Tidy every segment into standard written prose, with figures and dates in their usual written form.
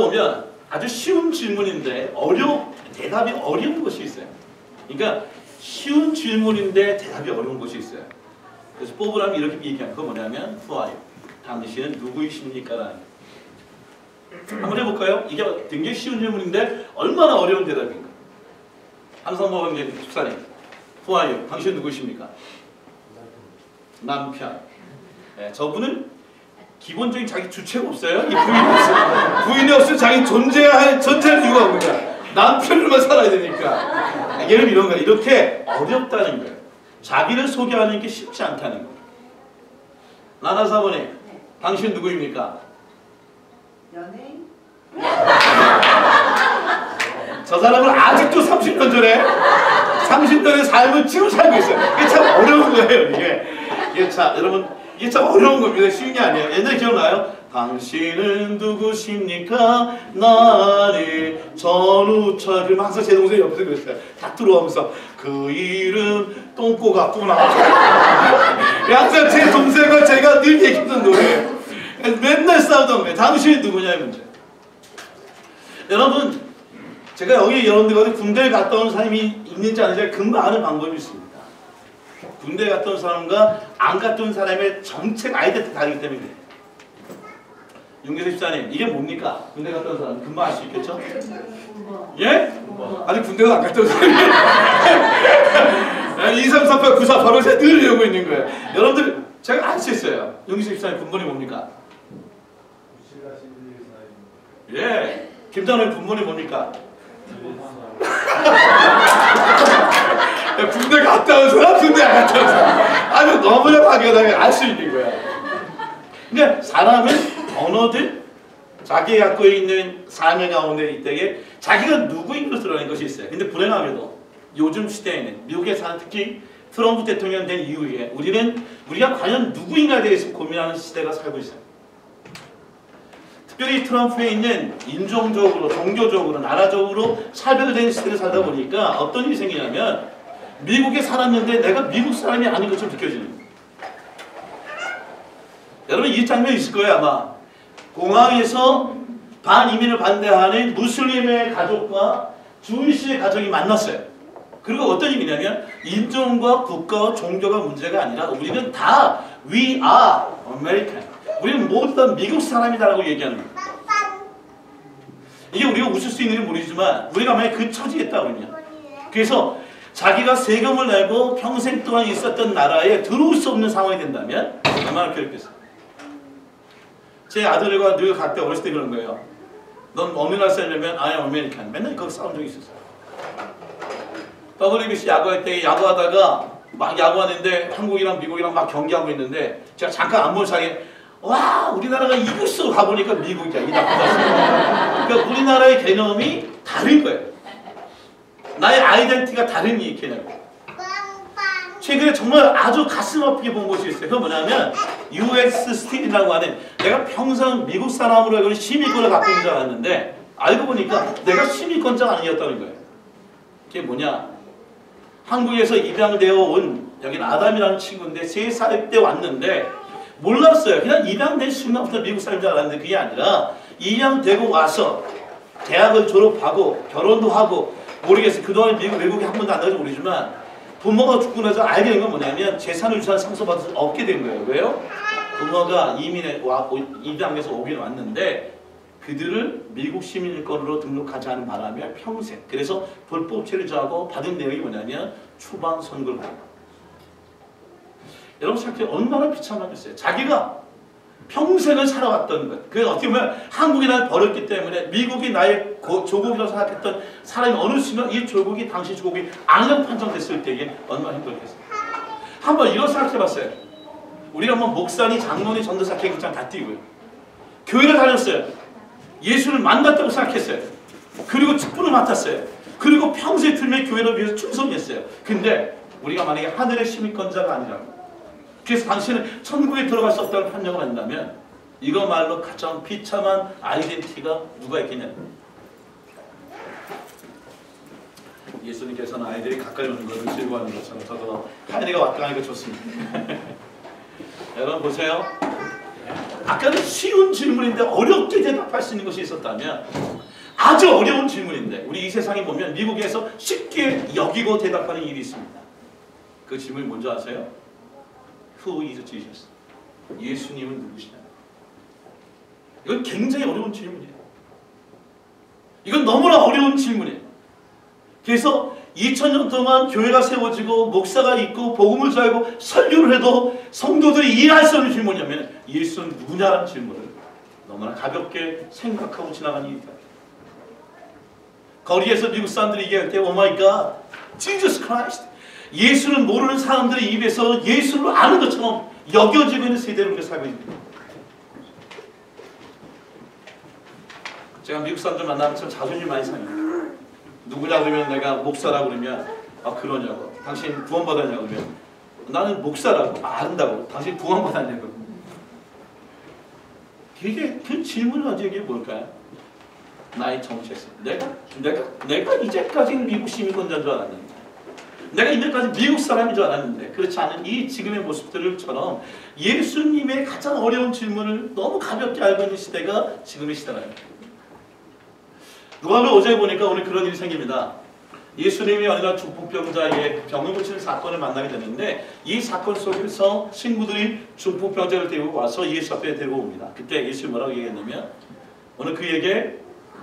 보면 아주 쉬운 질문인데 대답이 어려운 것이 있어요. 그러니까 쉬운 질문인데 대답이 어려운 것이 있어요. 그래서 뽑으라면 이렇게 얘기하는 거 뭐냐면 Who are you? 당신은 누구이십니까? 라는. 한번 해볼까요? 이게 굉장히 쉬운 질문인데 얼마나 어려운 대답인가. 한성범 집사님, Who are you? 당신은 누구이십니까? 남편. 네, 저분은 기본적인 자기 주체가 없어요. 이 부인이 없으면 자기 존재할 이유가 없는 거야. 남편으로만 살아야 되니까. 예를 이런 거 이렇게 어렵다는 거예요. 자기를 소개하는 게 쉽지 않다는 거예요. 나나 사모님, 당신 누구입니까? 연예인? 저 사람은 아직도 30년 전의 삶을 지금 살고 있어요. 이게 참 어려운 거예요. 이게 참 여러분. 이게 참 어려운 겁니다. 쉬운 게 아니에요. 옛날에 기억나요? 당신은 누구십니까? 나를 전우철. 그러면 항상 제 동생이 옆에서 그랬어요. 다 들어오면서 그 이름 똥꼬 같구나. 항상 제 동생과 제가 늘 얘기했던 노래예요. 맨날 싸우던 거예요. 당신이 누구냐 이 문제. 여러분, 제가 여기 여러분들 군대에 갔다 온 사람이 있는지 아닌지 금방 아는 방법이 있습니다. 군대 갔다 온 사람과 안 갔다 온 사람의 정책 아이디어가 다르기 때문에. 윤계세 집사님, 이게 뭡니까? 군대 갔다 온 사람 금방 알 수 있겠죠? 예? 아직 군대가 안 갔다 온 사람이 2348 9485를 제가 늘 외우고 있는 거예요. 여러분들 제가 알 수 있어요. 윤계세 집사님 군번이 뭡니까? 예. 김장훈 군번이 뭡니까? 군대 갔다 온 사람, 군대 안 갔다 온 사람. 아주 너무나 확연하게 알 수 있는 거야. 그러니까 사람은 언어들, 자기가 갖고 있는 삶의 가운데 이때에 자기가 누구인 것을 드러내는 것이 있어요. 근데 불행하게도 요즘 시대에는 미국에 사는 특히 트럼프 대통령 된 이후에 우리가 과연 누구인가에 대해서 고민하는 시대가 살고 있어요. 특별히 트럼프에 있는 인종적으로, 종교적으로, 나라적으로 차별된 시대를 살다 보니까 어떤 일이 생기냐면 미국에 살았는데 내가 미국 사람이 아닌 것처럼 느껴지는 거예요. 여러분 이 장면 있을 거예요 아마. 공항에서 반이민을 반대하는 무슬림의 가족과 주이시의 가족이 만났어요. 그리고 어떤 의미냐면 인종과 국가와 종교가 문제가 아니라 우리는 다 We are American. 우리는 모두 다 미국 사람이다라고 얘기하는 거예요. 이게 우리가 웃을 수 있는 건 모르지만 우리가 만약에 그 처지에 있다 그러면 그래서 자기가 세금을 내고 평생 동안 있었던 나라에 들어올 수 없는 상황이 된다면 얼마나 괴롭겠어요. 제 아들과 늘 갈 때 어렸을 때 그런 거예요. 넌 어느 나라 사람이냐면 I am American. 맨날 거기 싸운 적이 있었어요. WBC 야구할 때 야구하다가 막 야구하는데 한국이랑 미국이랑 막 경기하고 있는데 제가 잠깐 안 본 사이에 와 우리나라가 이길 수 가보니까 미국이야. 이 나쁘다. 그러니까 우리나라의 개념이 다른 거예요. 나의 아이덴티티가 다른 이 개념. 최근에 정말 아주 가슴 아프게 본 것이 있어요. 그건 뭐냐면 US 스틸이라고 하는 내가 평생 미국 사람으로 알고 시민권을 갖고 있는 줄 알았는데 알고 보니까 내가 시민권자가 아니었다는 거예요. 그게 뭐냐? 한국에서 입양되어 온 여기는 아담이라는 친구인데 3살 때 왔는데 몰랐어요. 그냥 입양된 순간부터 미국 사람인 줄 알았는데 그게 아니라 입양되고 와서 대학을 졸업하고 결혼도 하고 모르겠어요. 그동안 외국에 한 번도 안 가서 모르지만 부모가 죽고 나서 알게 된 건 뭐냐면 재산을 유산 상속받을 수 없게 된 거예요. 왜요? 부모가 입양해서 오긴 왔는데 그들을 미국 시민권으로 등록하지 않은 바람에 평생 그래서 불법 체류자하고 받은 내용이 뭐냐면 추방 선고를 받는 거예요. 여러분 생각해 얼마나 비참하겠어요. 자기가 평생을 살아왔던 것. 그게 어떻게 보면 한국이 날 버렸기 때문에 미국이 나의 조국이라고 생각했던 사람이 어느 순간 이 조국이 당시 조국이 악령 판정됐을 때에 얼마나 힘들겠어요. 한번 이런 생각해봤어요. 우리가 뭐 목사니 장로니 전도사 계급장 다 뛰고요. 교회를 다녔어요. 예수를 만났다고 생각했어요. 그리고 직분을 맡았어요. 그리고 평소에 틀면 교회를 위해서 충성했어요. 근데 우리가 만약에 하늘의 시민권자가 아니라고 그래서 당신은 천국에 들어갈 수 없다는 판정을 한다면 이거말로 가장 비참한 아이덴티티가 누가 있겠냐. 예수님께서는 아이들이 가까이 오는 것을 즐거워하는 것처럼 저도 하늘이가 왔다 가니까 좋습니다. 여러분 보세요. 아까는 쉬운 질문인데 어렵게 대답할 수 있는 것이 있었다면 아주 어려운 질문인데 우리 이 세상에 보면 미국에서 쉽게 여기고 대답하는 일이 있습니다. 그 질문이 뭔지 아세요? Who is Jesus? 예수님은 누구시냐? 이건 굉장히 어려운 질문이에요. 이건 너무나 어려운 질문이에요. 그래서 2000년 동안 교회가 세워지고 목사가 있고 복음을 전하고 설교를 해도 성도들이 이해할 수 없는 질문이냐면 예수는 누구냐라는 질문을 너무나 가볍게 생각하고 지나가는 일이다. 거리에서 미국 사람들이 얘기할 때 Oh my God, Jesus Christ. 예수는 모르는 사람들의 입에서 예수를 아는 것처럼 여겨지고 있는 세대로 우리가 살고 있습니다. 제가 미국 사람들 만나면 참 자존심 많이 상해요. 누구냐 그러면 내가 목사라고 그러면 아 그러냐고. 당신 구원받았냐고 그러면 나는 목사라고. 아 안다고. 당신 구원받았냐고. 이게 그 질문을 하는 게 뭘까요? 나의 정체성. 내가 이제까지 미국 시민권자인 줄 알았는데 내가 이제까지 미국 사람인 줄 알았는데 그렇지 않은 이 지금의 모습들처럼 예수님의 가장 어려운 질문을 너무 가볍게 알고 있는 시대가 지금의 시대라요. 누가복음 5장에 보니까 오늘 그런 일이 생깁니다. 예수님이 어느 날 중풍병자의 병을 고치는 사건을 만나게 되는데 이 사건 속에서 친구들이 중풍병자를 데리고 와서 예수 앞에 데리고 옵니다. 그때 예수님이 뭐라고 얘기했냐면 오늘 그에게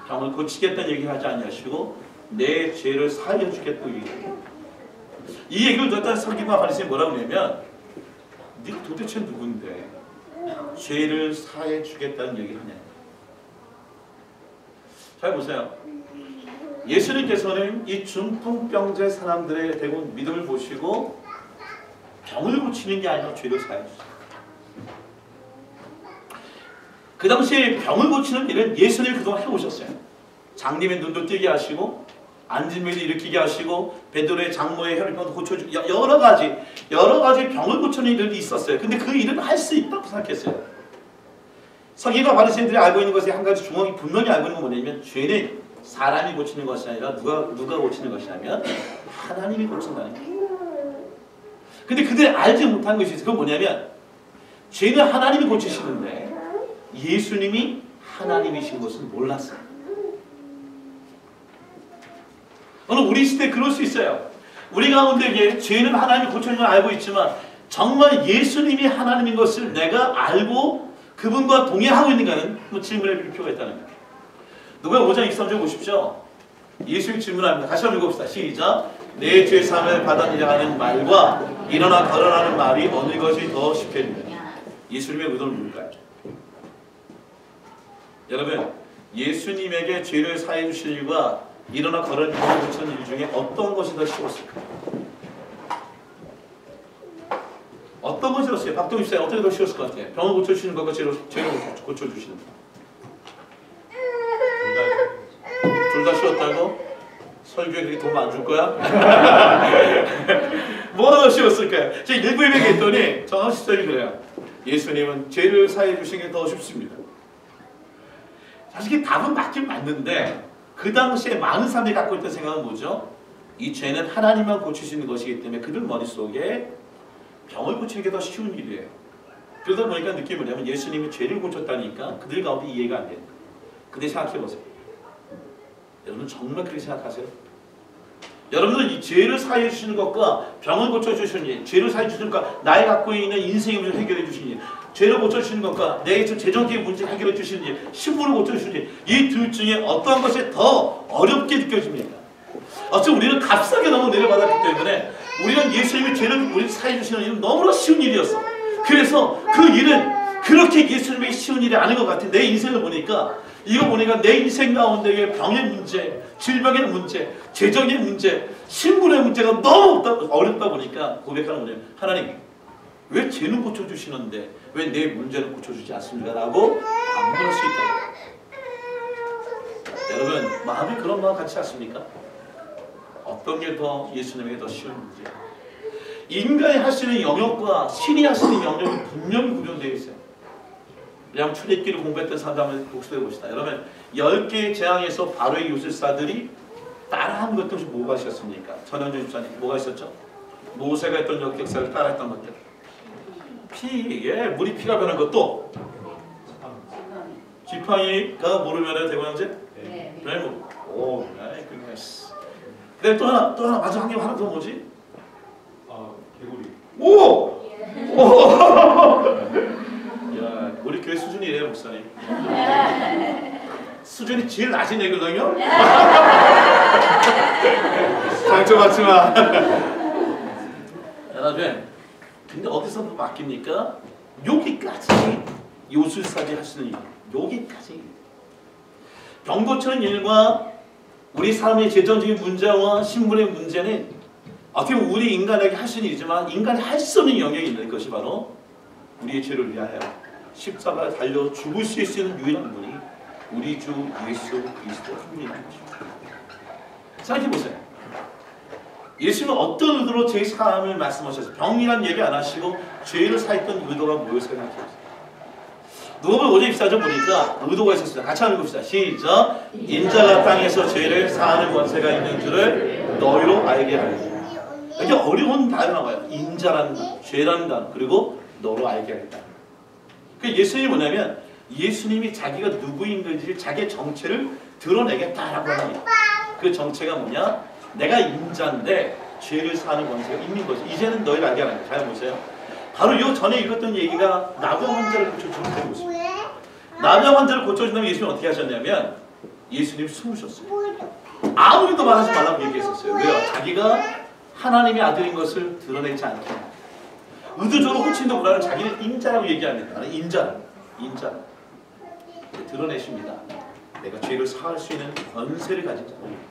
병을 고치겠다는 얘기를 하지 아니하시고 내 죄를 사하여 주겠다고 얘기해요. 이 얘기를 듣던 서기관과 바리새인이 뭐라고 하냐면 네가 도대체 누군데 죄를 사해 주겠다는 얘기를 하냐. 잘 보세요. 예수님께서는 이 중풍병자 사람들의 대부분 믿음을 보시고 병을 고치는 게 아니라 죄를 사해 주세요. 그 당시에 병을 고치는 일은 예수님이 그동안 해오셨어요. 장님의 눈도 뜨게 하시고 안진매를 일으키게 하시고 베드로의 장모의 혈병도 고쳐주고 여러 가지 병을 고치는 일들이 있었어요. 근데 그 일은 할 수 있다고 생각했어요. 서기관과 바리새인들이 알고 있는 것이 한 가지 중앙이 분명히 알고 있는 건 뭐냐면 죄는 사람이 고치는 것이 아니라 누가 고치는 것이냐면 하나님이 고친다는 거예요. 근데 그들이 알지 못한 것이 있어요. 그건 뭐냐면 죄는 하나님이 고치시는데 예수님이 하나님이신 것을 몰랐어요. 오늘 우리 시대에 그럴 수 있어요. 우리 가운데 죄는 하나님이 고쳐주는 걸 알고 있지만 정말 예수님이 하나님인 것을 내가 알고 그분과 동의하고 있는가는 질문해 볼 필요가 있다는 거예요. 누가복음 5장 23절 보십시오. 예수님이 질문합니다. 다시 한번 읽어봅시다. 시작. 내 죄 사함을 받았느냐 하는 말과 일어나 걸어라는 말이 어느 것이 더 쉽겠느냐. 예수님의 의도는 뭘까요? 여러분 예수님에게 죄를 사해 주실 일과 일어나 걸어는 병을 고치는 일 중에 어떤 것이 더 쉬웠을까요? 어떤 것이 더 쉬웠어요? 박동희 씨 어떻게 더 쉬웠을 것 같아요? 병을 고쳐주시는 것과 죄를 고쳐주시는 것. 둘 다 쉬웠다고? 설교에 그렇게 돈 안 줄 거야? 뭐가 더 쉬웠을까요? 제가 일부에게 했더니 정확히 시절이 그래요. 예수님은 죄를 사해 주시는 게 더 쉽습니다. 사실 이게 답은 맞긴 맞는데 그 당시에 많은 사람들이 갖고 있던 생각은 뭐죠? 이 죄는 하나님만 고치시는 것이기 때문에 그들 머릿속에 병을 고치는 게 더 쉬운 일이에요. 그러다 보니까 느낌이 뭐냐면 예수님이 죄를 고쳤다니까 그들 가운데 이해가 안 돼요. 근데 생각해보세요. 여러분 정말 그렇게 생각하세요? 여러분들 이 죄를 사해 주시는 것과 병을 고쳐주시는 일, 죄를 사해 주시는 것과 나의 갖고 있는 인생의 문제를 해결해 주시는 일, 죄를 고쳐주시는 것과 내 재정적인 문제를 해결해 주시는 일, 신분을 고쳐주시는 일, 이 둘 중에 어떠한 것이 더 어렵게 느껴집니까? 어차피 우리는 값싸게 너무 내려받았기 때문에 우리는 예수님이 죄를 우리 사해 주시는 일은 너무나 쉬운 일이었어. 그래서 그 일은 그렇게 예수님의 쉬운 일이 아닌 것 같아. 내 인생을 보니까 이거 보니까 내 인생 가운데 병의 문제, 질병의 문제, 재정의 문제, 신분의 문제가 너무 어렵다 보니까 고백하는 거예요. 하나님, 왜 죄는 고쳐주시는데 왜 내 문제는 고쳐주지 않습니까? 라고 반문할 수 있다. 여러분, 마음이 그런 마음 같지 않습니까? 어떤 게 더 예수님에게 더 쉬운 문제? 인간이 할 수 있는 영역과 신이 할 수 있는 영역이 분명히 구별되어 있어요. 그냥 출애굽기를 공부했던 사람들 한번 복습해 봅시다. 여러분 10개의 재앙에서 바로의 요술사들이 따라한 것들이 뭐가 있었습니까? 전현주 집사님 뭐가 있었죠? 모세가 했던 역사를 따라했던 것들. 물이 피가 변한 것도 지팡이가 모르면 대구 형제? 네. 네. 오, 아이 그네스. 근데 또 하나 마지막 한 개 하나 더 뭐지? 아, 개구리. 오! 오! 야, 우리 교회 수준이 이래요, 목사님. 수준이 제일 낮은 애거든요. 상처받지 마. 여러분, 근데 어디서 맡깁니까? 여기까지 요술사지 할 수 있는 일. 여기까지. 병 고치는 일과 우리 삶의 재정적인 문제와 신분의 문제는 어떻게 보면 우리 인간에게 할 수 있는 일이지만 인간이 할 수 없는 영역이 있는 것이 바로 우리의 죄를 위하여 십자가에 달려 죽으실 수 있는 유일한 분이 우리 주 예수 그리스도 한 분이라는 것입니다. 생각해 보세요. 예수님은 어떤 의도로 제 삶을 말씀하셨어요? 병이란 얘기 안 하시고 죄를 사했던 의도가 뭐였어요? 생각해 보세요. 누가복음 5장 24절 보니까 의도가 있었어요. 같이 한번 읽읍시다. 시작. 인자가 땅에서 죄를 사하는 권세가 있는 줄을 너희로 알게 하리라. 이게 어려운 단어가 나와요. 인자라는 단어, 죄라는 단어, 그리고 너로 알게 하겠다. 그러니까 예수님이 뭐냐면 예수님이 자기가 누구인 건지 자기의 정체를 드러내겠다라고 합니다. 그 정체가 뭐냐? 내가 인자인데 죄를 사하는 권세가 있는 거죠. 이제는 너희를 알게 하는 거예요. 잘 보세요. 바로 이 전에 읽었던 얘기가 나병 환자를 고쳐주는 되고 있습니다. 나병 환자를 고쳐준다면 예수님이 어떻게 하셨냐면 예수님이 숨으셨어요. 아무리도 말하지 말라고 얘기했었어요. 왜요? 자기가 하나님의 아들인 것을 드러내지 않게 의도적으로 호칭도 보다는 자기는 인자라고 얘기합니다. 나는 인자 드러내십니다. 내가 죄를 사할 수 있는 권세를 가진 자입니다.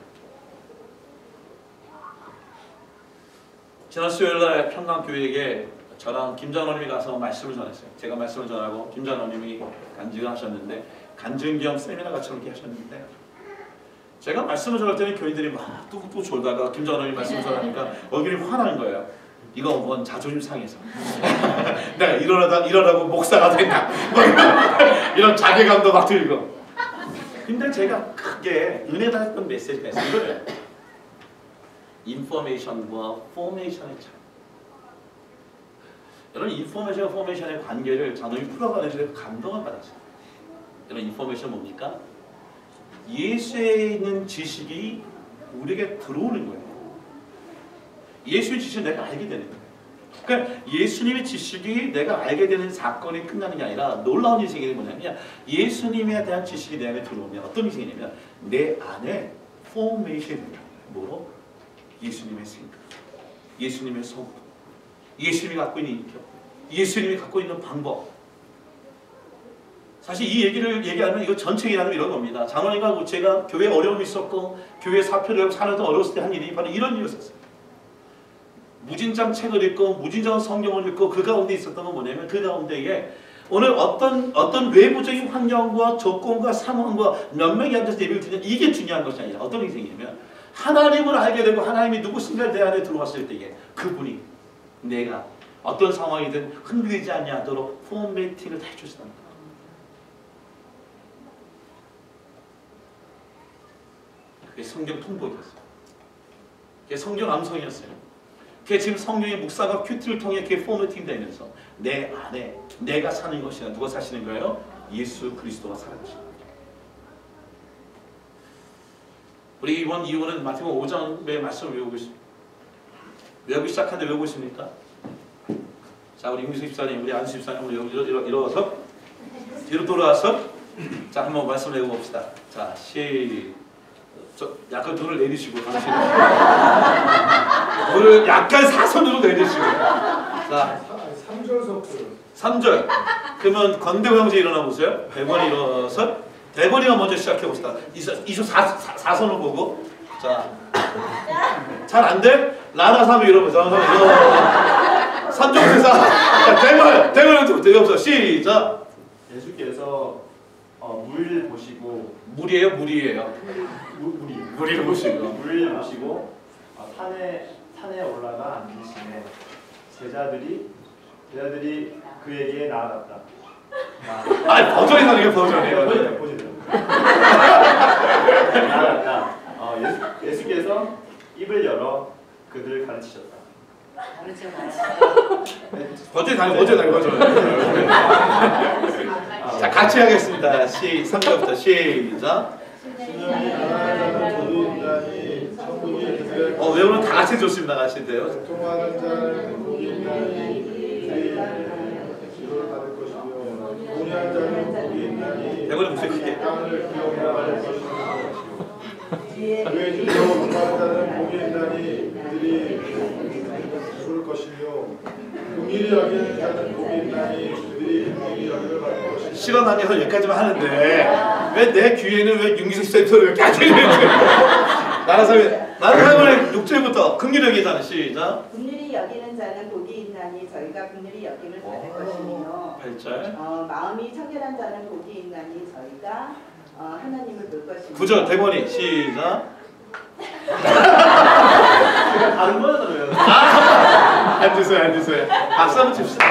지난 수요일날 평강교회에게 저랑 김장로님이 가서 말씀을 전했어요. 제가 말씀을 전하고 김장로님이 간증을 하셨는데 간증 겸 세미나 같이 이렇게 하셨는데 제가 말씀을 전할 때는 교인들이 막 뚝뚝 졸다가 김장로님이 말씀을 전하니까 얼굴이 화나는 거예요. 이거 뭔 자존심 상해서 내가 일어나고 목사가 된다 뭐 이런 자괴감도 막 들고. 근데 제가 크게 은혜 받았던 메시지가 있어요. 이거예요. 인포메이션과 포메이션의 차이. 여러분 인포메이션과 포메이션의 관계를 장로님이 풀어가는 데 감동을 받았어요. 여러분 인포메이션 뭡니까? 예수에 있는 지식이 우리에게 들어오는 거예요. 예수의 지식을 내가 알게 되는 거예요. 그러니까 예수님의 지식이 내가 알게 되는 사건이 끝나는 게 아니라 놀라운 인생이 뭐냐면 예수님에 대한 지식이 내 안에 들어오면 어떤 인생이냐면 내 안에 포메이션이 됩니다. 뭐로? 예수님의 생각, 예수님의 성품, 예수님이 갖고 있는 인격, 예수님이 갖고 있는 방법. 사실 이 얘기를 얘기하면 이거 전체 얘기하면 이런 겁니다. 장로님과 제가 교회에 어려움이 있었고 교회 사표를 하고 살아도 어려웠을 때 한 일이 바로 이런 일이었어요. 무진장 책을 읽고 무진장 성경을 읽고 그 가운데 있었던 건 뭐냐면 그 가운데에 오늘 어떤 외부적인 환경과 조건과 상황과 몇 명이 앉아서 예배를 드냐 이게 중요한 것이 아니라 어떤 인생이냐면 하나님을 알게 되고 하나님이 누구신가 내 안에 들어왔을 때에 그분이 내가 어떤 상황이든 흔들리지 않도록 포메팅을 다 해주신답니다. 그게 성경 통독이었어요. 그게 성경 암송이었어요. 그게 지금 성경의 목사가 큐티를 통해 그게 포메팅 되면서 내 안에 내가 사는 것이 아니라 누가 사시는 거예요? 예수 그리스도가 사는 것입니다. 우리 이번 이후는 마태복음 5장의 말씀을 외우고 있습니다. 외우기 시작하는데 외우고 있습니까? 자, 우리 임기수 집사님, 우리 안수 집사님 일어서 뒤로 돌아와서 자, 한번 말씀을 외워봅시다. 자, 약간 눈을 내리시고 당신은 눈을 약간 사선으로 내리시고 자 3절서부터 3절 그러면 건대호 형제 일어나 보세요. 대번이 일어서 대번이가 먼저 시작해 봅시다. 이쪽 사선을 보고 자 잘 안 돼? 라나 사면 일어나보자. 3종 세사 자 대번부터 여기서 시작. 예수께서 물 보시고 물이에요? 물이에요? 물을 보시고 물 보시고 산에 올라가 앉으시네 제자들이 그에게 나아갔다. 아니 버전이 다르게 버전이에요. 보시죠. 나아갔다. 예수께서 입을 열어 그들 가르치셨다. 버튼 당연히 버튼. 자, 같이 하겠습니다. 3절부터 시작. 외우는 다 같이 좋습니다. 같이 돼요. 통하는 자는 복이 있나니 지도를 받을 것이며 공유한 자는 복이 있나니 대본에 목소리 크게. 땅을 기업할 것이며 그의 주로 공부하는 자는 복이 있나니 그들이 죽을 것이며 긍휼히 여기는 자는 복이 있나니 그들이 긍휼히 여김을 받을 것이며 시간 관계에서 여기까지만 하는데 왜 내 귀에는 왜 윤기석 센터를 이렇게 안 들리는지. 나는 사람의 6절부터 긍휼히 여기잖아. 시작. 긍휼히 여기는 자는 복이 있나니 저희가 긍휼히 여김을 받을 것이며 8절. 마음이 청결한 자는 복이 있나니 저희가 하나님을 볼 것이며 9절 대본이 시작. 다른 거잖아요. 안 드세요. 박수 한번 칩시다.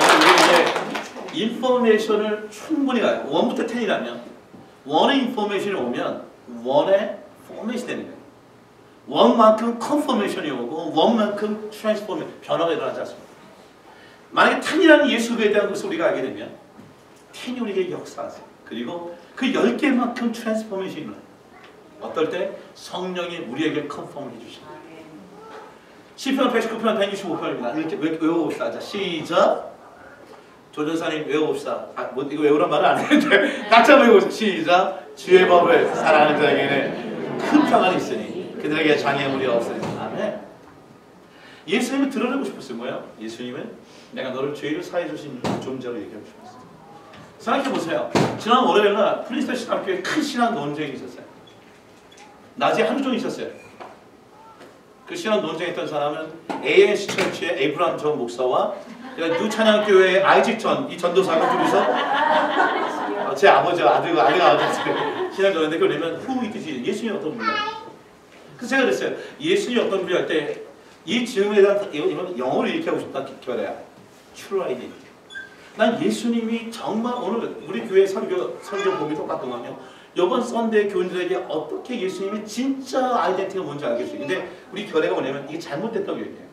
우리 이제 인포메이션을 충분히 가요. 1부터 10이라면 1의 인포메이션이 오면 1의 포메이션이 되는 거예요. 1만큼 컨포메이션이 오고 1만큼 트랜스포메이션, 변화가 일어나지 않습니다. 만약에 10이라는 예수에 대한 것을 우리가 알게 되면 10이 우리에게 역사하세요. 그리고 그 10개만큼 트랜스포메이션이 일어나요. 어떨 때 성령이 우리에게 컨펌을 해주십니다. 시편 119편 165편입니다. 이렇게 외워봅시다. 자, 시작. 조전사님 외워봅시다. 이거 외우란 말은 안 했는데 같이 한번 외워봅시다. 시작. 주의 법을 사랑하는 자에게는 큰 평안이 있으니 그들에게 장애물이 없으니. 아멘. 예수님을 드러내고 싶었어요. 뭐예요? 예수님은 내가 너를 죄를 사해 주신 존재로 얘기하고 싶었어요. 생각해보세요. 지난 월요일날 프린스턴 신학교에 큰 신학 논쟁이 있었어요. 낮에 하루 종일 있었어요. 그 신학 논쟁했던 사람은 ANC 처치의 에이브람 전 목사와 뉴찬양교회의 아이직 이 전도사가 둘이서 제 아버지와 아들과 아버지 신학 논쟁인데 그걸 내면 후이듯이 예수님이 어떤 분이에요? 그래서 제가 그랬어요. 예수님이 어떤 분이 할 때 이 질문에 대한 이건 영어로 이렇게 하고 싶다. 기다려요. True identity. 난 예수님이 정말 오늘 우리 교회 설교 보기 똑같은 거며 이번 썬데이 교인들에게 어떻게 예수님이 진짜 아이덴티티가 뭔지 알겠어요. 근데 우리 교회가 뭐냐면 이게 잘못됐다고 얘기해요.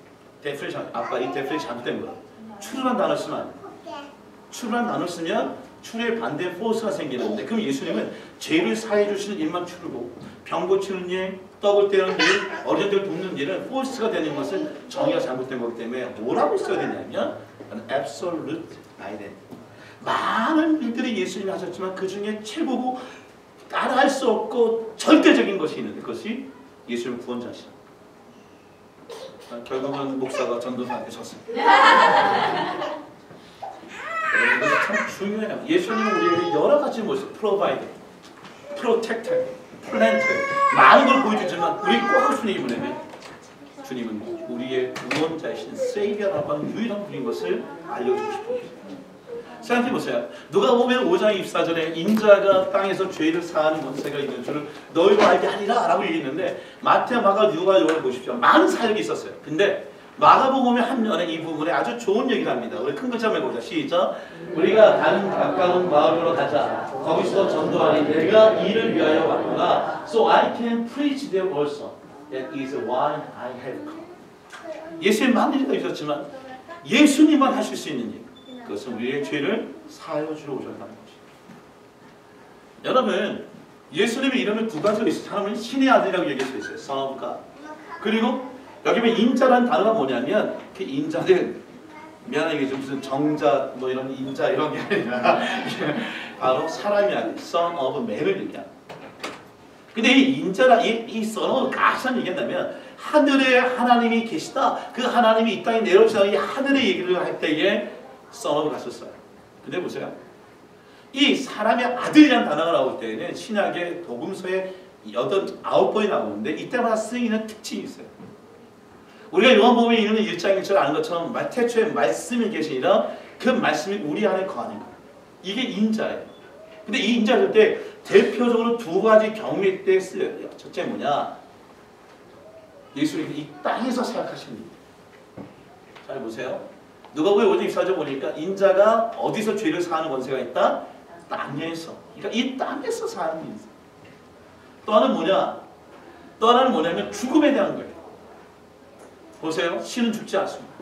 데프레션, 아빠 이 데프레션 잘못된 거야. 추루란 단어 쓰면 안 돼. 추루란 단어 쓰면 추루의 반대 포스가 생기는데 그럼 예수님은 죄를 사해 주시는 일만 추루고 병 고치는 일, 떡을 떼는 일, 어린이들 돕는 일은 포스가 되는 것은 정의가 잘못된 거기 때문에 뭐라고 써야 되냐면 absolute identity. 많은 일들이 예수님이 하셨지만 그 중에 최고고 따라할 수 없고 절대적인 것이 있는데 그것이 예수님 구원자시다. 결국은 목사가 전도사한테 졌습니다. 이것이 참 중요해요. 예수님은 우리에게 여러 가지 모습, 프로바이더, 프로텍터, 플랜트 많은 걸 보여주지만 우리 꼭 하고 싶은 얘기 뭐냐면 주님은 우리의 구원자이신 세이비어라고 하는 유일한 분인 것을 알려주고 싶습니다. 생각해보세요. 누가 보면 5장 24절에 인자가 땅에서 죄를 사하는 권세가 있는 줄을 너희도 알게 하리라 라고 얘기했는데 마태, 마가, 누가, 요한을 보십시오. 많은 사역이 있었어요. 근데 마가복음의 한 면에 이 부분에 아주 좋은 얘기를 합니다. 우리 큰 글자 해보자. 시작. 우리가 다른 가까운 마을로 가자. 거기서 전도하니 내가 이를 위하여 왔구나. So I can preach there also. That is why I have come. 예수님 많은 일이 있었지만 예수님만 하실 수 있는 일. 그것은 우리의 죄를 사하여 주러 오셨다는 것입니다. 여러분, 예수님의 이름은 두 가지로 있어요. 하나는 신의 아들이라고 얘기할 수 있어요. Son of God. 그리고 여기 보면 인자라는 단어가 뭐냐면 그 인자는 미안하게 좀 무슨 정자 뭐 이런 인자 이런 게 아니라 바로 사람이 아닌 Son of Man을 얘기합니다. 근데 이 인자라 이 Son of God을 얘기한다면 하늘에 하나님이 계시다. 그 하나님이 이 땅에 내려오시다. 이 하늘의 얘기를 할 때에 Son of God을 썼어요. 근데 보세요. 이 사람의 아들이라는 단어가 나올 때에는 신약의 복음서에 9번이 나오는데 이때마다 쓰이는 특징이 있어요. 우리가 요한복음에 있는 1장 1절 아는 것처럼 태초에 말씀이 계시니라 그 말씀이 우리 안에 거하는 거예요. 이게 인자예요. 근데 이 인자할 때 대표적으로 두 가지 경매 때 쓰여요. 첫째 뭐냐? 예수님이 이 땅에서 사역하신 일. 잘 보세요. 누가복음 5장 24절 보니까 인자가 어디서 죄를 사하는 권세가 있다? 땅에서. 그러니까 이 땅에서 사는 일. 또 하나는 뭐냐? 또 하나는 뭐냐면 죽음에 대한 거예요. 보세요. 신은 죽지 않습니다.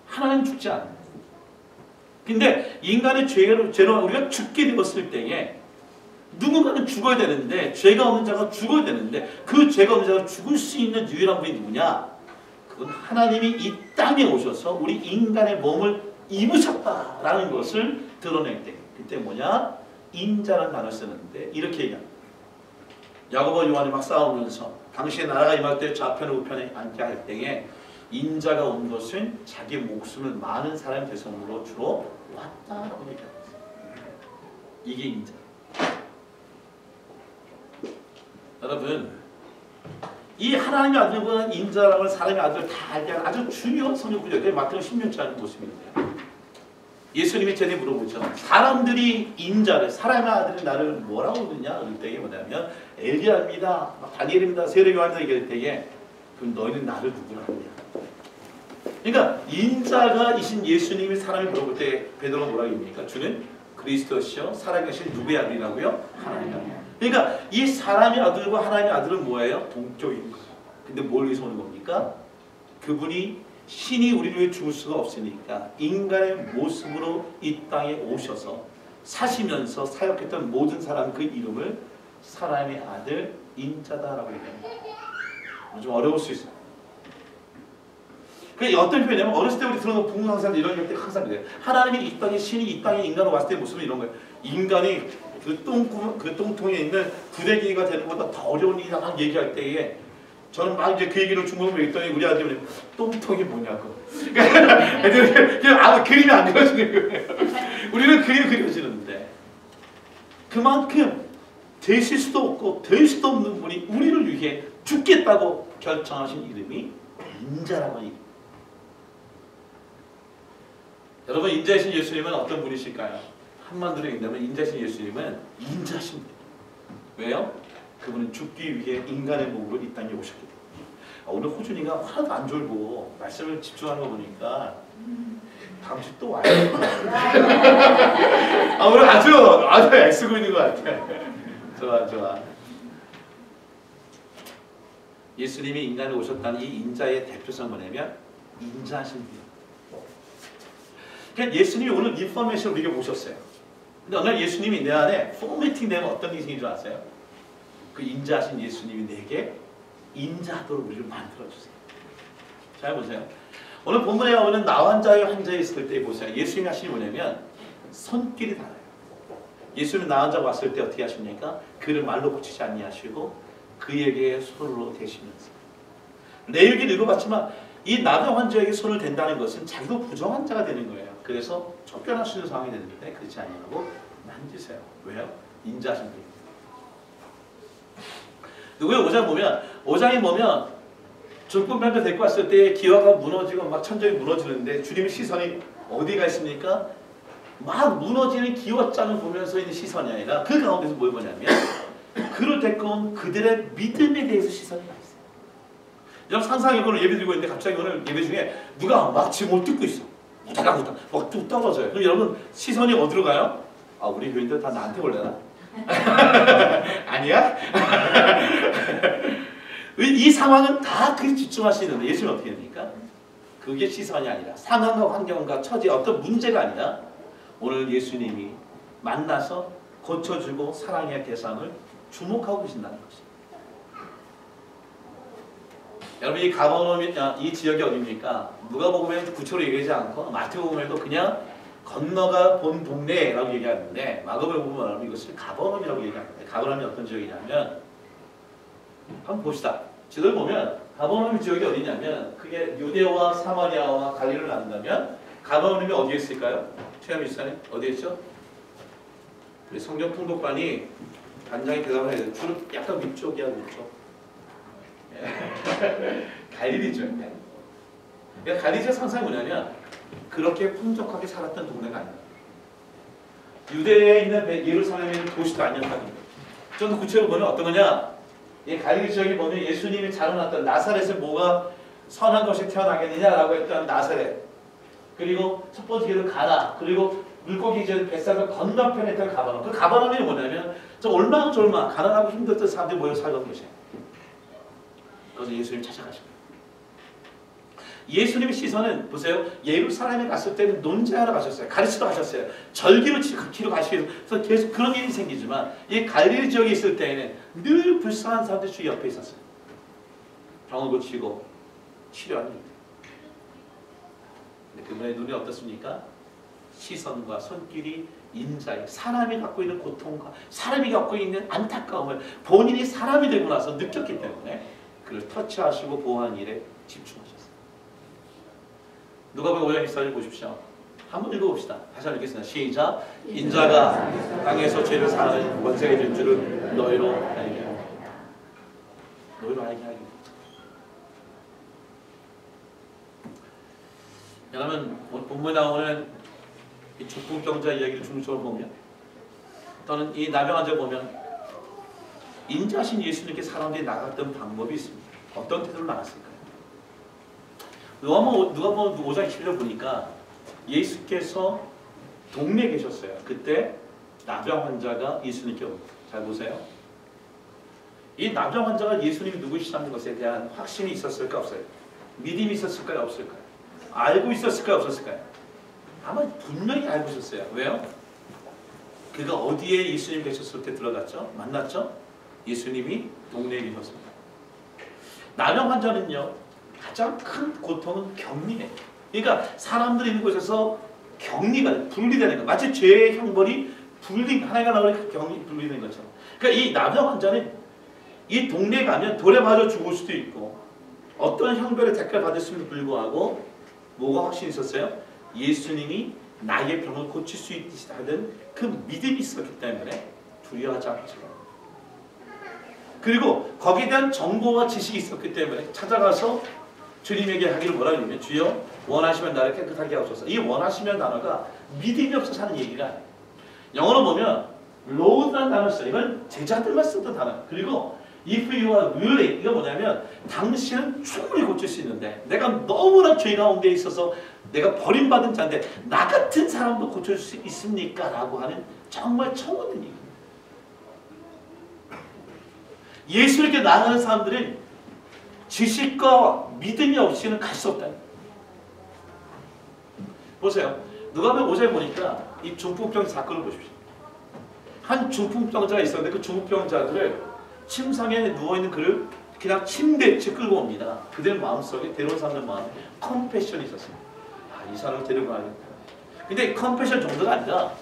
하나님은 죽지 않아요. 근데 인간의 죄로 우리가 죽게 되었을 때에 누군가는 죽어야 되는데, 죄가 없는 자가 죽어야 되는데, 그 죄가 없는 자가 죽을 수 있는 유일한 분이 누구냐? 그건 하나님이 이 땅에 오셔서 우리 인간의 몸을 입으셨다라는 것을 드러낼 때, 그때 뭐냐? 인자라는 단어를 쓰는데 이렇게 얘기합니다. 야고보 요한이 막 싸우면서 당신의 나라가 임할 때 좌편에 우편에 앉게 할 때에 인자가 온 것은 자기 목숨을 많은 사람의 대성으로 주로 왔다라고 얘기합니다. 이게 인자. 여러분, 이 하나님의 아들과 인자라는 사람의 아들을 다 알게 하는 아주 중요한 성경 구절이 마태복음 16장의 모습인데요. 예수님이 전에 물어보죠. 사람들이 인자를, 사람의 아들이 나를 뭐라고 부르냐? 그럴 때에 뭐냐면 엘리야입니다, 다니엘입니다, 세례 요한이다 얘기할 때에 그럼 너희는 나를 누구라 하냐? 그러니까 인자가 이신 예수님이 사람이 물어볼 때 베드로가 뭐라고 합니까? 주는 그리스도시요 살아계신 누구의 아들이라고요? 하나님의 아들. 그러니까 이 사람의 아들과 하나님의 아들은 뭐예요? 동격인 거예요. 근데 뭘 위해서 오는 겁니까? 그분이 신이 우리를 위해 죽을 수가 없으니까 인간의 모습으로 이 땅에 오셔서 사시면서 사역했던 모든 사람 그 이름을 사람의 아들 인자다라고 얘기합니다. 좀 어려울 수 있어요. 그게 어떤 표현이냐면 어렸을 때 우리 들어서 부흥상사들 이런 때 항상 그래요. 하나님이 이 땅에 신이 이 땅에 인간으로 왔을 때 모습은 이런 거예요. 인간이 그 똥통에 있는 부대기가 되는 것보다 더 어려운 일이라고 얘기할 때에 저는 막 이제 그 얘기를 중국어로 했더니 우리 아들이 똥통이 뭐냐고. 애들이 그냥 그림이 안 그려지는 거예요. 우리는 그림이 그려지는데 그만큼 되실 수도 없고 될 수도 없는 분이 우리를 위해 죽겠다고 결정하신 이름이 인자라고 합니다. 여러분, 인자이신 예수님은 어떤 분이실까요? 한마디로 얘기하면 인자이신 예수님은 인자십니다. 왜요? 그분은 죽기 위해 인간의 몸으로 이 땅에 오셨기 때문에. 오늘 호준이가 하나도 안 졸고 말씀을 집중하는 거 보니까 다음 주 또 와요. 오늘 아주 애쓰고 있는 것 같아. 좋아. 예수님이 인간에 오셨다는 이 인자의 대표성 뭐냐면 인자하신 분. 그러니까 예수님이 오늘 인포메이션을 우리에게 오셨어요. 근데 어느 날 예수님이 내 안에 포매팅 되면 어떤 인생인 줄 아세요? 그 인자하신 예수님이 내게 인자하도록 우리를 만들어주세요. 잘 보세요. 오늘 본문에 나오는 나환자의 환자에 있을 때 보세요. 예수님이 하시는 뭐냐면 손길이 달라요. 예수님이 나환자 왔을 때 어떻게 하십니까? 그를 말로 고치지 아니하시고 그에게 손으로 대시면서. 내 얘기를 읽어봤지만 이 나병 환자에게 손을 댄다는 것은 자기도 부정한 자가 되는 거예요. 그래서 쫓겨날 수 있는 상황이 되는데 그렇지 아니하고 만지세요. 왜요? 인자하신 분입니다. 누구의 5장이 보면 죽분병자 데리고 왔을 때 기와가 무너지고 막 천정이 무너지는데 주님의 시선이 어디가 있습니까? 막 무너지는 기와장을 보면서 있는 시선이 아니라 그 가운데서 뭘 보냐면 그를 데리고 온 그들의 믿음에 대해서 시선이 가 있어요. 여러분 상상해 보는 예배 드리고 있는데 갑자기 오늘 예배 중에 누가 막 지금 듣고 있어. 우다다우다 막 뚝 떨어져요. 그럼 여러분 시선이 어디로 가요? 아, 우리 교인들 다 나한테 올래나? 아니야? 이 상황은 다 그게 집중하시는데 예수님은 어떻게 됩니까? 그게 시선이 아니라 상황과 환경과 처지 어떤 문제가 아니라 오늘 예수님이 만나서 고쳐주고 사랑의 대상을 주목하고 계신다는 것입니다. 여러분, 이 가버나움 이 지역이 어디입니까? 누가복음에 구체로 얘기하지 않고 마태복음에도 그냥 건너가 본 동네라고 얘기하는데 마가복음에 보면 이것을 가버나움이라고 얘기합니다. 가버나움이 어떤 지역이냐면 한번 봅시다. 지도를 보면 가버나움 지역이 어디냐면 그게 유대와 사마리아와 갈릴리를 나눈다면 가버나움이 어디에 있을까요? 최현 미사님 어디에 있죠? 우리 성경 통독반이 단장이 대답을 해야 돼요. 주로 약간 위쪽이야, 위쪽. 갈릴리죠. 그러니까 갈릴리의 상상이 뭐냐면 그렇게 풍족하게 살았던 동네가 아니에요. 유대에 있는 예루살렘에 있는 도시도 아니었다는 거예요. 좀 더 구체적으로 보면 어떤 거냐? 이 갈릴리 지역에 보면 예수님이 자라났던 나사렛에 뭐가 선한 것이 태어나겠느냐라고 했던 나사렛. 그리고 첫 번째 길은 가나. 그리고 물고기 이제 뱃살과 건너편에 있던 가버나움. 그 가버나움이 뭐냐면 좀 올망졸망 가난하고 힘들던 사람들이 모여 살던 곳이에요. 그래서 예수님 찾아가신 거예요. 예수님의 시선은 보세요. 예루살렘에 갔을 때는 논제하러 가셨어요. 가르치러 가셨어요. 절기로 지키러 가시기 위해서 계속 그런 일이 생기지만 이 갈릴리 지역에 있을 때에는 늘 불쌍한 사람들이 주 옆에 있었어요. 병을 고치고 치료하는 일. 근데 그분의 눈이 어떻습니까? 시선과 손길이 인자의 사람이 갖고 있는 고통과 사람이 갖고 있는 안타까움을 본인이 사람이 되고 나서 느꼈기 때문에 그를 터치하시고 보호하는 일에 집중하셨어요. 누가복음 5장 24절 보십시오. 한번 읽어봅시다. 다시 한번 읽겠습니다. 시작. 인자가 땅에서 죄를 사하는 권세가 될 줄을 너희로 알게 하리라. 너희로 알게 하리라. 여러분 본문에 나오는 이 죽분병자 이야기를 중심으로 보면 또는 이 나병 환자 보면 인자하신 예수님께 사람들이 나갔던 방법이 있습니다. 어떤 태도로 나갔을까요? 누가복음 5장 10절 보니까 예수께서 동네에 계셨어요. 그때 나병 환자가 예수님께 옵니다. 잘 보세요. 이 나병 환자가 예수님이 누구시라는 것에 대한 확신이 있었을까 없어요? 믿음이 있었을까요 없을까요? 알고 있었을까요 없었을까요? 아마 분명히 알고 있었어요. 왜요? 그가 어디에 예수님이 계셨을 때 들어갔죠? 만났죠? 예수님이 동네에 계셨습니다. 나병 환자는요 가장 큰 고통은 격리예요. 그러니까 사람들이 있는 곳에서 격리가 분리되는 거. 마치 죄의 형벌이 하나가 나오니까 분리되는 것처럼. 그러니까 이 나병 환자는 이 동네에 가면 돌에 맞아 죽을 수도 있고 어떤 형벌의 대가를 받았음에도 불구하고 뭐가 확신이 있었어요? 예수님이 나의 병을 고칠 수 있다는 그 믿음이 있었기 때문에 두려워하지 않죠. 그리고 거기에 대한 정보와 지식이 있었기 때문에 찾아가서 주님에게 하기를 뭐라 그러냐면 주여 원하시면 나를 깨끗하게 하옵소서. 이 원하시면 단어가 믿음이 없어서 하는 얘기가 아니에요. 영어로 보면 Lord라는 단어를 써요. 이건 제자들만 쓰던 단어. 그리고 If you are willing, 이거 뭐냐면 당신은 충분히 고칠 수 있는데 내가 너무나 죄 가운데 있어서 내가 버림받은 자인데 나 같은 사람도 고칠 수 있습니까? 라고 하는 정말 청원된 얘기입니다. 예수님께 나아가는 사람들은 지식과 믿음이 없이는 갈 수 없다. 보세요. 누가복음 5장에 보니까 이 중풍병 사건을 보십시오. 한 중풍병자가 있었는데 그 중풍병자들을 침상에 누워있는 그를 그냥 침대에 끌고 옵니다. 그들 마음속에 데려온 사람들 마음에 컴패션이 있었어요. 이 사람을 데리고 가야겠다. 근데 컴패션 정도가 아니라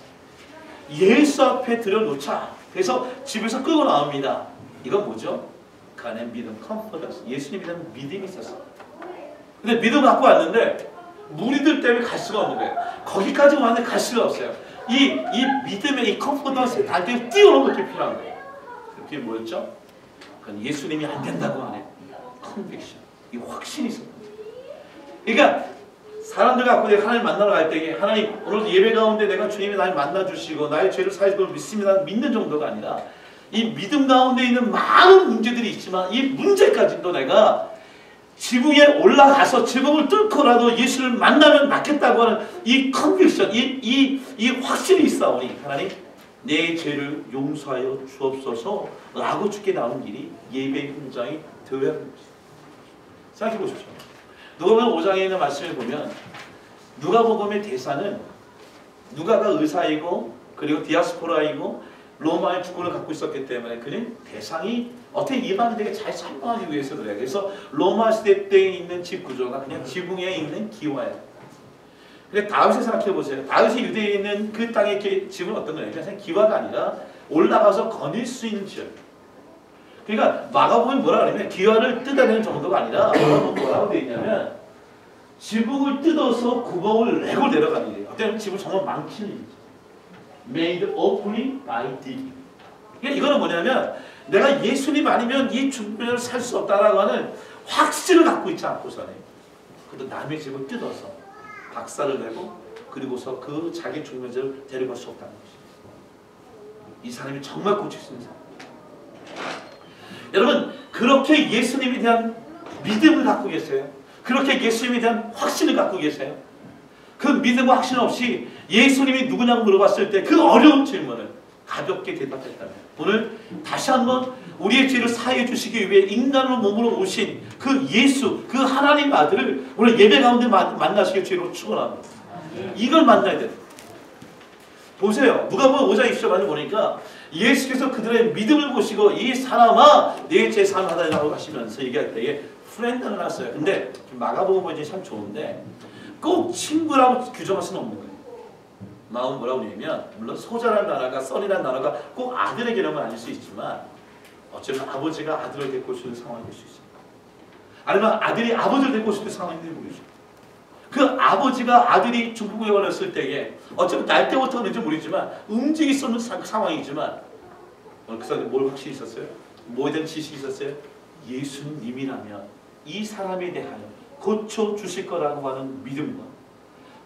예수 앞에 들여놓자. 그래서 집에서 끌고 나옵니다. 이건 뭐죠? 그 안에 믿음, 컴포던스. 예수님에 대한 믿음이 있었어요. 근데 믿음 갖고 왔는데 무리들 때문에 갈 수가 없는 거예요. 거기까지 왔는데 갈 수가 없어요. 이 믿음의 이 컴포던스의 단계를 뛰어넘는 게 필요한 거예요. 그게 뭐였죠? 그건 예수님이 안 된다고 하는 컨빅션. 이 확신이 있었거든요. 그러니까 사람들 갖고 내가 하나님 만나러 갈 때 하나님 오늘 예배 가운데 내가 주님이 나를 만나주시고 나의 죄를 사해줄 걸 믿습니다. 믿는 정도가 아니라 이 믿음 가운데 있는 많은 문제들이 있지만 이 문제까지도 내가 지붕에 올라가서 지붕을 뚫고라도 예수를 만나면 낫겠다고 하는 이 컨빅션, 이 확신이 있사오니 하나님 내 죄를 용서하여 주옵소서 라고 주께 나오는 길이 예배의 현장이 되어야 합니다. 생각해 보십시오. 누가복음 5장에 있는 말씀을 보면 누가복음의 대사는 누가가 의사이고 그리고 디아스포라이고 로마의 주권을 갖고 있었기 때문에 그는 대상이 어떻게 일반인에게 잘 설명하기 위해서 그래요. 그래서 로마 시대 때에 있는 집 구조가 그냥 지붕에 있는 기와예요. 근데 다윗을 생각해 보세요. 다윗이 유대에 있는 그 땅의 집은 어떤 거예요? 그냥 기와가 아니라 올라가서 거닐 수 있는 지역. 그러니까 마가복음이 뭐라 그러냐면 기와를 뜯어내는 정도가 아니라 뭐라고 되어 있냐면 지붕을 뜯어서 구멍을 내고 내려가는 일이에요. 어때요? 집을 정말 망치는 일이죠. Made openly by digging. 그러니까 이거는 뭐냐면 내가 예수님 아니면 이 중면을 살 수 없다라고 하는 확신을 갖고 있지 않고서는 그래도 남의 집을 뜯어서 박살을 내고 그리고서 그 자기 중면자를 데려갈 수 없다는 것입니다. 이 사람이 정말 고칠 수 있는 사람. 여러분 그렇게 예수님에 대한 믿음을 갖고 계세요? 그렇게 예수님에 대한 확신을 갖고 계세요? 그 믿음과 확신 없이 예수님이 누구냐고 물어봤을 때 그 어려운 질문을 가볍게 대답했다면 오늘 다시 한번 우리의 죄를 사해 주시기 위해 인간으로 몸으로 오신 그 예수, 그 하나님 아들을 오늘 예배 가운데 만나시길 주로 축원합니다. 이걸 만나야 돼요. 보세요. 누가복음 5장 20절까지 보니까 예수께서 그들의 믿음을 보시고 이 사람아 내 죄 사함하다라고 하시면서 얘기할 때에 프렌드를 났어요. 근데 마가복음 이제 참 좋은데 꼭 친구라고 규정할 수는 없는 거예요. 마음 뭐라고 하냐면 물론 소자라는 단어가 썬이라는 단어가 꼭 아들에게라면 아닐 수 있지만 어쩌면 아버지가 아들을 데리고 오시는 상황이 될 수 있어요. 아니면 아들이 아버지를 데리고 오시는 상황이 될 수 있어요. 그 아버지가 아들이 중국에 걸렸을 때에 어쩌면 날 때부터 그런지 모르지만 움직일 수 없는 상황이지만 그 사람이 뭘 확실히 있었어요? 뭐에 대한 지식이 있었어요? 예수님이라면 이 사람에 대하여 고쳐주실 거라고 하는 믿음과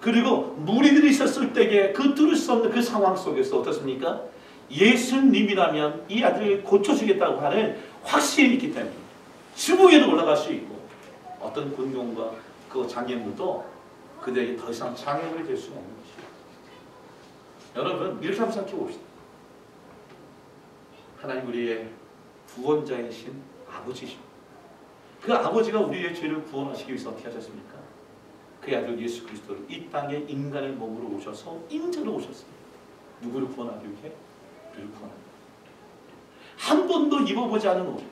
그리고 무리들이 있었을 때에 그 뚫을 수 없는 그 상황 속에서 어떻습니까? 예수님이라면 이 아들을 고쳐주겠다고 하는 확신이 있기 때문에 지붕에도 올라갈 수 있고 어떤 군용과 그 장애물도 그들에게 더 이상 장애물이 될 수가 없는 것이에요. 여러분 이렇게 한번 생각해 봅시다. 하나님 우리의 구원자이신 아버지십니다. 그 아버지가 우리의 죄를 구원하시기 위해서 어떻게 하셨습니까? 그의 아들 예수 그리스도를 이 땅에 인간의 몸으로 오셔서 인자로 오셨습니다. 누구를 구원하기 위해? 우리를 구원하기 위해. 한 번도 입어보지 않은 옷.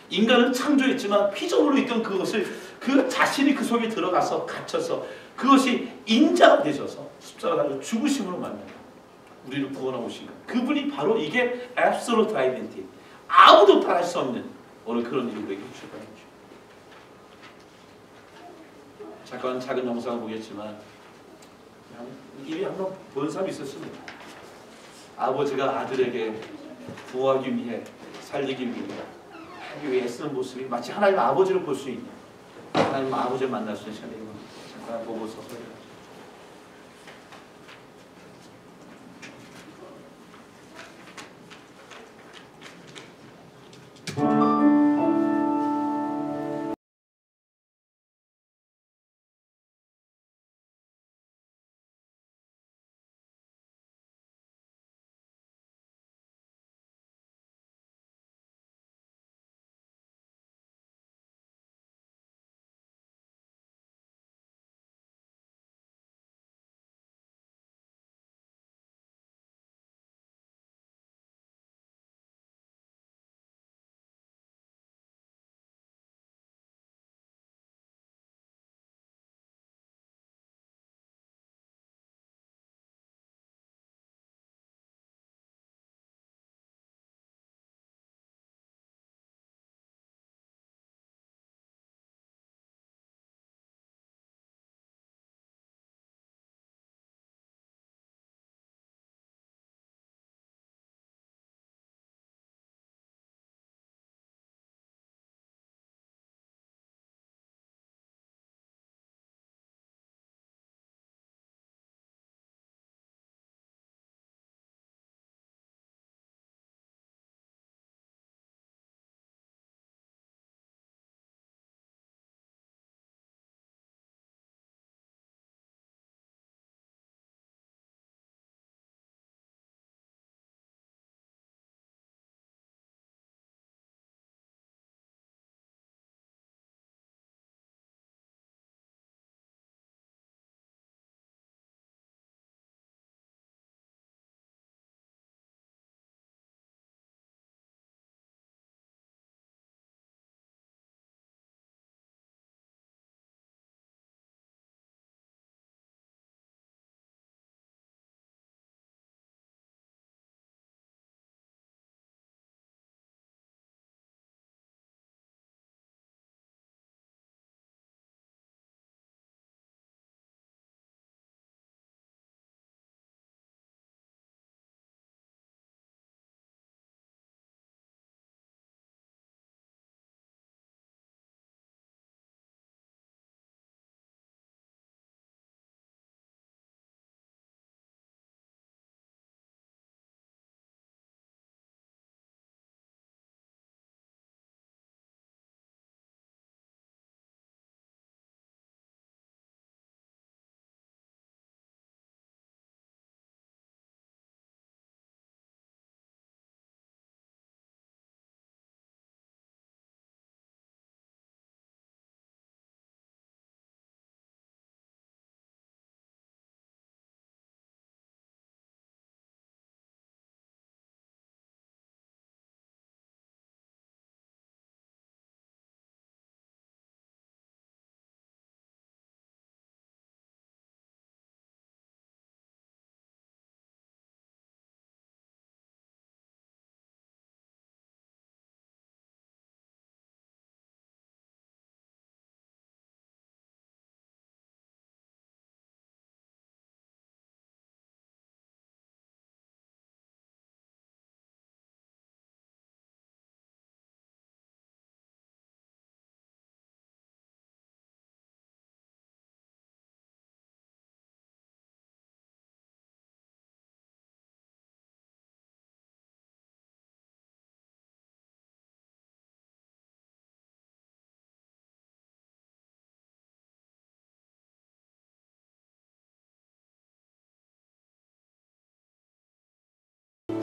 인간은 창조했지만 피조물로 있던 그것을 그 자신이 그 속에 들어가서 갇혀서 그것이 인자가 되셔서 십자가 달려 죽으심으로 만나요. 우리를 구원하고 오신 것. 그분이 바로 이게 absolute identity. 아무도 따라할 수 없는 오늘 그런 일을 우리에게 주시는 거죠. 잠깐 작은 영상을 보겠지만 이미 한번 본 사람이 있었습니다. 아버지가 아들에게 구하기 위해 살리기 위해 하기 위해 애쓰는 모습이 마치 하나님 아버지를 볼 수 있는 하나님 아버지를 만날 수 있는 시간이 잠깐 보고서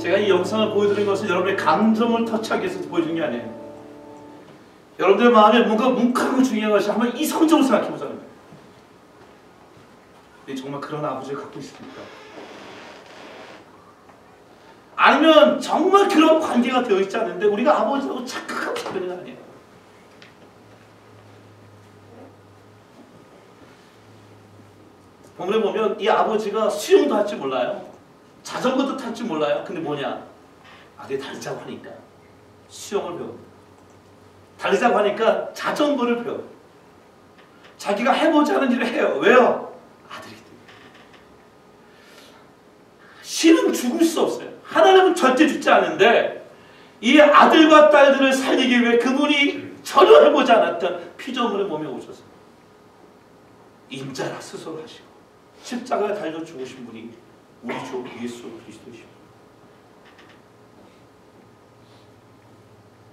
제가 이 영상을 보여드리는 것은 여러분의 감정을 터치하기 위해서 보여주는 게 아니에요. 여러분들의 마음에 뭔가 뭉클하고 중요한 것이 한번 이성적으로 생각해보자는 거예요. 근데 정말 그런 아버지를 갖고 있습니까? 아니면 정말 그런 관계가 되어 있지 않은데 우리가 아버지하고 착각하고 싶은 건 아니에요. 본문에 보면 이 아버지가 수영도 할 줄 몰라요. 자전거도 탈 줄 몰라요. 근데 뭐냐? 아들이 달리자고 하니까 수영을 배웁니다. 달리자고 하니까 자전거를 배워요. 자기가 해보지 않은 일을 해요. 왜요? 아들이기 때문에. 신은 죽을 수 없어요. 하나님은 절대 죽지 않는데 이 아들과 딸들을 살리기 위해 그분이 전혀 해보지 않았던 피조물의 몸에 오셔서 인자라 스스로 하시고 십자가에 달려 죽으신 분이 우리 주 예수 그리스도이십니다.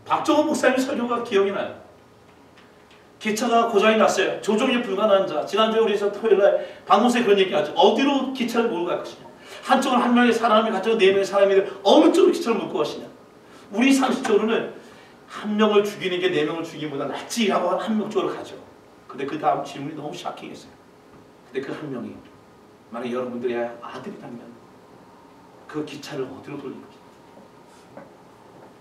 박정호 목사님 설교가 기억이 나요. 기차가 고장이 났어요. 조종이 불가능한 자. 지난주에 우리에서 토요일날 박문수에 그런 얘기하죠. 어디로 기차를 몰고 갈 것이냐. 한쪽은 한 명의 사람이 가지고 네 명의 사람이 어느 쪽으로 기차를 몰고 가시냐. 우리 상식적으로는 한 명을 죽이는 게 네 명을 죽이기보다 낫지 하고 한 명 쪽으로 가죠. 근데 그 다음 질문이 너무 샤킹했어요. 근데 그 한 명이 만약 여러분들의 아들이라면 그 기차를 어디로 돌릴 것이냐.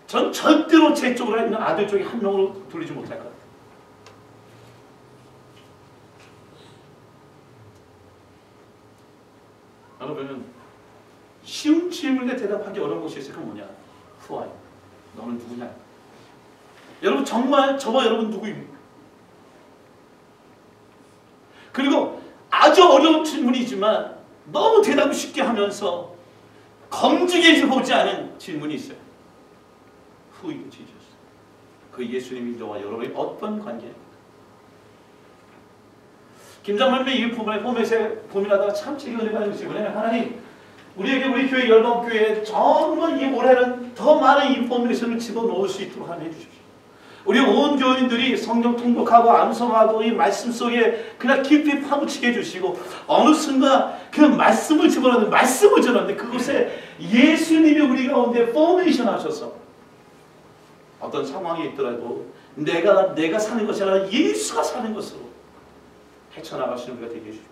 전 절대로 제 쪽으로 있는 아들 쪽에 한 명으로 돌리지 못할 것 같아요. 여러분 쉬운 질문에 대답하기 어려운 것이 있어요. 그건 뭐냐? Who are you? 너는 누구냐? 여러분 정말 저와 여러분 누구입니까? 그리고 아주 어려운 질문이지만 너무 대답을 쉽게 하면서 검증해 보지 않은 질문이 있어요. Who is Jesus? 그 예수님이 저와 여러분의 어떤 관계입니까? 김장만님이 이 부분에 고민하다가 참 제게 은혜가 되는 것이 뭐냐면 하나님 우리에게 우리 교회 열방교회에 정말 이 올해는 더 많은 인포메이션을 집어넣을 수 있도록 하나님 해주십시오. 우리 온 교인들이 성경 통독하고 암송하고 이 말씀 속에 그냥 깊이 파묻히게 해주시고 어느 순간 그 말씀을 집어넣는 말씀을 전하는데 그곳에 예수님이 우리 가운데 포메이션 하셔서 어떤 상황이 있더라도 내가 사는 것이 아니라 예수가 사는 것으로 헤쳐나가시는 우리가 되게 해주십시오.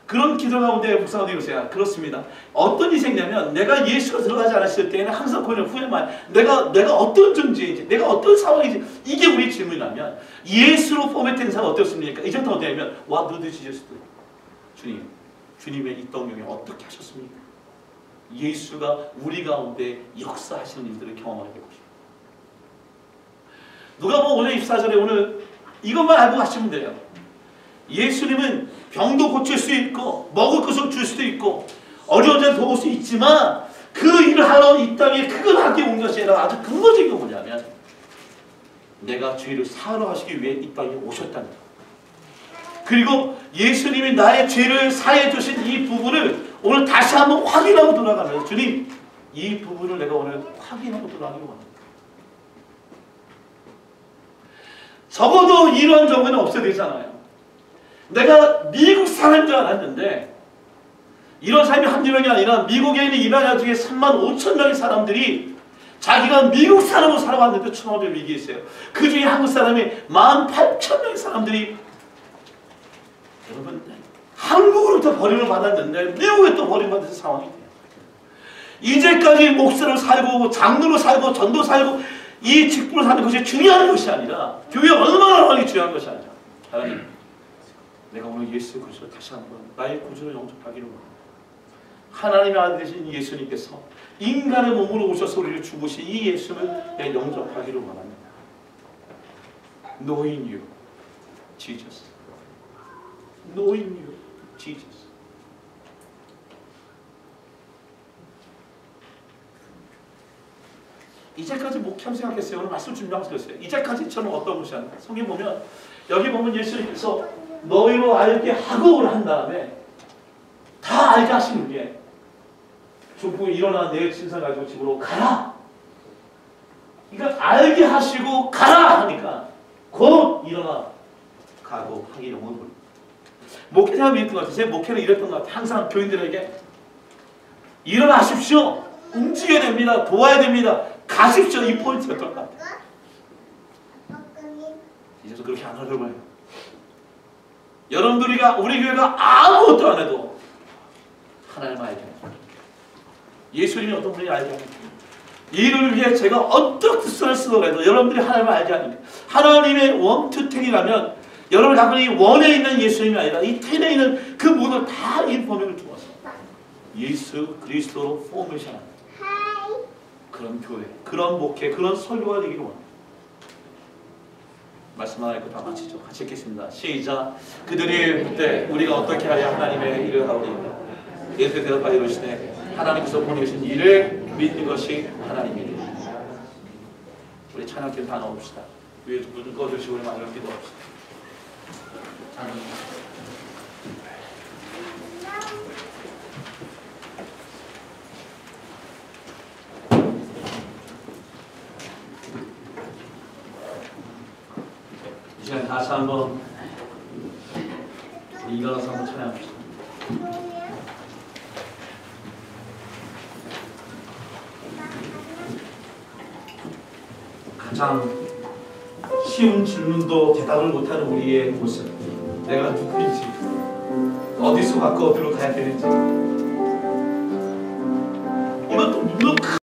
그런 기도 가운데 묵상하고 있어요. 그렇습니다. 어떤 일이 생기냐면 내가 예수가 들어가지 않았을 때에는 항상 그걸 후회만 내가 어떤 존재인지 내가 어떤 상황인지 이게 우리 질문이라면 예수로 포맷된 사람 어떻습니까? 이제부터 어떻게 하면 What did Jesus do? 주님의 이 떡 용에 어떻게 하셨습니까? 예수가 우리 가운데 역사하시는 일들을 경험하게 되고 싶습니다. 누가복음 5장 24절에 오늘 이것만 알고 가시면 돼요. 예수님은 병도 고칠 수 있고 먹을 것을 줄 수도 있고 어려운 자를 도울 수 있지만 그 일을 하러 이 땅에 그걸 하기 온 것이 아니라 아주 근본적인 게 뭐냐면 내가 죄를 사하러 하시기 위해 이 땅에 오셨다는 것. 그리고 예수님이 나의 죄를 사해 주신 이 부분을 오늘 다시 한번 확인하고 돌아가면서 주님 이 부분을 내가 오늘 확인하고 돌아가기로 합니다. 적어도 이런 경우는 없어야 되잖아요. 내가 미국 사람인 줄 알았는데 이런 삶이 한두 명이 아니라 미국에 있는 이방인 중에 35,000명의 사람들이 자기가 미국 사람으로 살아왔는데 초노벨 위기에 있어요. 그 중에 한국 사람이 18,000명의 사람들이 여러분 한국으로부터 버림을 받았는데 미국에 또 버림받은 상황이 돼요. 이제까지 목사로 살고 장로로 살고 전도 살고 이 직분을 사는 것이 중요한 것이 아니라 교회 얼마나 많이 중요한 것이 아니라 하나님 내가 오늘 예수 그리스도 다시 한번 나의 구주를 영접하기로 합니다. 하나님의 아들 되신 예수님께서 인간의 몸으로 오셔서 우리를 죽으신 이 예수를 내가 영접하기로 원합니다. Knowing you, Jesus. Knowing you, Jesus. 이제까지 목회하면서 생각했어요. 오늘 말씀 준비하면서 그랬어요. 이제까지 저는 어떤 것이 아니라 성경 보면 여기 보면 예수님께서 너희로 알게 하고를 한 다음에 다 알게 하시는 게 족보 일어나 내일 신상 가지고 집으로 가라. 그러니까 알게 하시고 가라 하니까 곧 일어나 가고 하기를 원합니다. 목회자가 이랬던 것 같아요. 제 목회는 이랬던 것 같아요. 항상 교인들에게 일어나십시오. 움직여야 됩니다. 도와야 됩니다. 가십시오. 이 포인트였던 것 같아요. 이제서 그렇게 안 하려고 해요. 여러분들이가 우리 교회가 아무것도 안 해도 하나님을 알게 합니다. 예수님이 어떤 분인지 알게 합니다. 이를 위해 제가 어떤 뜻을 쓰더라도 여러분들이 하나님을 알게 합니다. 하나님의 원투텐이라면 여러분 갖고 이 원에 있는 예수님이 아니라 이 텐에 있는 그 모든 다 인포메이션을 주어서 예수 그리스도로 포메이션하는 그런 교회, 그런 목회, 그런 설교가 되기를 원합니다. 말씀 하나 읽고 다 마치죠. 같이 읽겠습니다. 시작. 그들이 그때 우리가 어떻게 하여 하나님의 일을 하오리까? 예수의 대답하여 이르시되 하나님께서 보내신 일을 믿는 것이 하나님이니. 우리 찬양팀 다 넣읍시다. 위에 눈 꺼주시고 우리 마지막 기도합시다. 이 시간 다시 한번 일어나서 한번 찬양합시다. 가장 쉬운 질문도 대답을 못하는 우리의 모습, 내가 누구인지, 어디서 갖고 어디로 가야 되는지, 이것도 물론